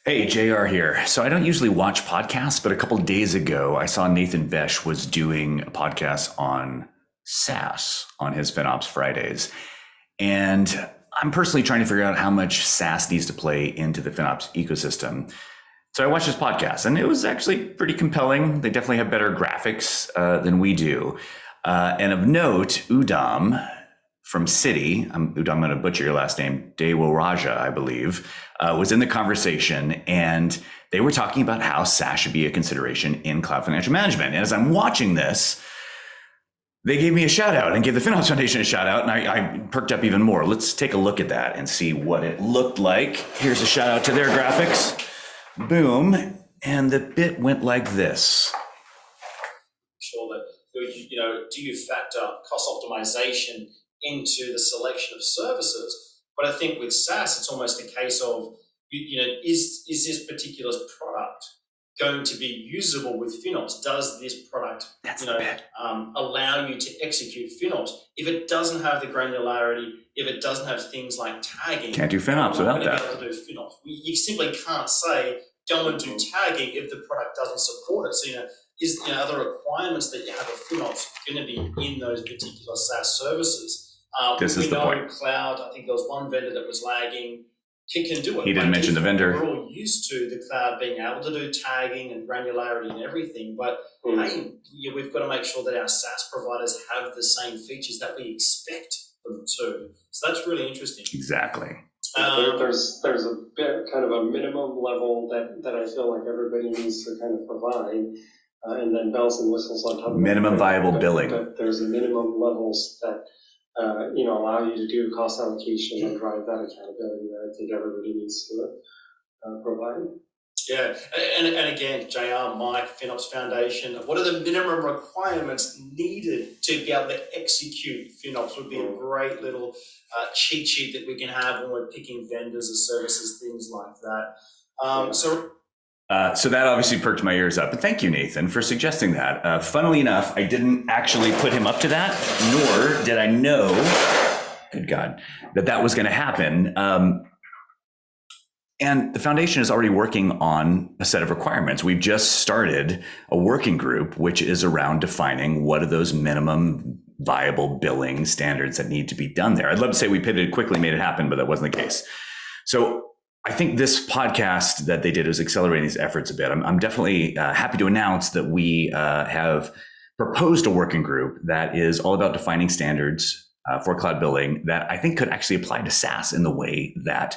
Hey, JR here. So I don't usually watch podcasts, but a couple days ago, I saw Nathan Besh was doing a podcast on SaaS on his FinOps Fridays. And I'm personally trying to figure out how much SaaS needs to play into the FinOps ecosystem. So I watched his podcast and it was actually pretty compelling. They definitely have better graphics than we do. And of note, Udam from Citi, I'm going to butcher your last name, Dewo Raja, I believe, was in the conversation, and they were talking about how SaaS should be a consideration in cloud financial management. And as I'm watching this, they gave me a shout out and gave the FinOps Foundation a shout out, and I perked up even more. Let's take a look at that and see what it looked like. Here's a shout out to their graphics. Boom. And the bit went like this. Sure that, do you factor cost optimization into the selection of services? But I think with SaaS, it's almost a case of, is this particular product going to be usable with FinOps? Does this product allow you to execute FinOps? If it doesn't have the granularity, if it doesn't have things like tagging, can't do FinOps without that. Be able to do FinOps. You simply can't say go and do tagging if the product doesn't support it. So are the requirements that you have of FinOps going to be in those particular SaaS services? This is the point. Cloud, I think there was one vendor that was lagging. Can do it. He didn't mention the vendor. We're all used to the cloud being able to do tagging and granularity and everything, but hey, we've got to make sure that our SaaS providers have the same features that we expect them to. So that's really interesting. Exactly. There's a bit kind of a minimum level that I feel like everybody needs to kind of provide, and then bells and whistles on top of minimum viable billing. But there's a minimum levels that allow you to do cost allocation and drive that accountability that I think everybody needs to provide. Yeah, and again, JR, Mike, FinOps Foundation, what are the minimum requirements needed to be able to execute FinOps? Would be a great little cheat sheet that we can have when we're picking vendors or services, things like that. So that obviously perked my ears up. And thank you, Nathan, for suggesting that. Funnily enough, I didn't actually put him up to that, nor did I know, good God, that was going to happen. And the foundation is already working on a set of requirements. We've just started a working group, which is around defining what are those minimum viable billing standards that need to be done there. I'd love to say we pivoted quickly, made it happen, but that wasn't the case. So I think this podcast that they did is accelerating these efforts a bit. I'm definitely happy to announce that we have proposed a working group that is all about defining standards for cloud billing that I think could actually apply to SaaS in the way that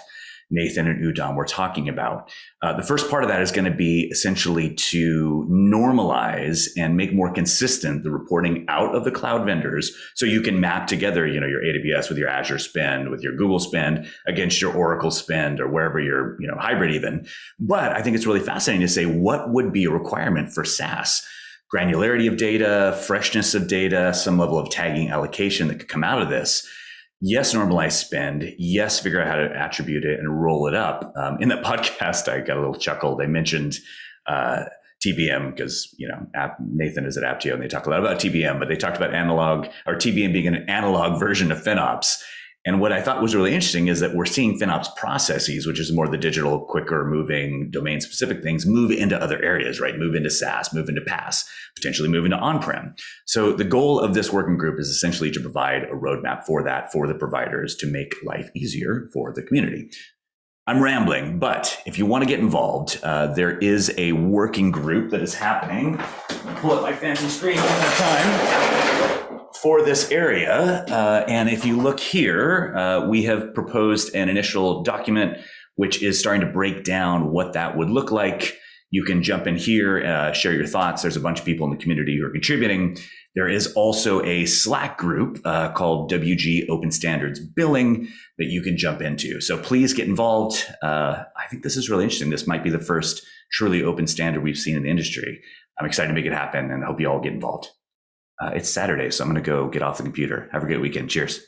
Nathan and Udam were talking about. The first part of that is going to be essentially to normalize and make more consistent the reporting out of the cloud vendors, so you can map together, your AWS with your Azure spend, with your Google spend against your Oracle spend, or wherever you're, hybrid even. But I think it's really fascinating to say what would be a requirement for SaaS. Granularity of data, freshness of data, some level of tagging allocation that could come out of this. Yes, normalize spend. Yes, figure out how to attribute it and roll it up. In that podcast, I got a little chuckle. They mentioned TBM because, Nathan is at Apptio and they talk a lot about TBM, but they talked about TBM being an analog version of FinOps. And what I thought was really interesting is that we're seeing FinOps processes, which is more the digital, quicker moving, domain specific things, move into other areas, right? Move into SaaS, move into PaaS, potentially move into on-prem. So the goal of this working group is essentially to provide a roadmap for that, for the providers, to make life easier for the community. I'm rambling, but if you want to get involved, there is a working group that is happening. Pull up my fancy screen one more time for this area. And if you look here, we have proposed an initial document, which is starting to break down what that would look like. You can jump in here, share your thoughts. There's a bunch of people in the community who are contributing. There is also a Slack group called WG Open Standards Billing that you can jump into. So please get involved. I think this is really interesting. This might be the first truly open standard we've seen in the industry. I'm excited to make it happen and I hope you all get involved. It's Saturday, so I'm going to go get off the computer. Have a great weekend. Cheers.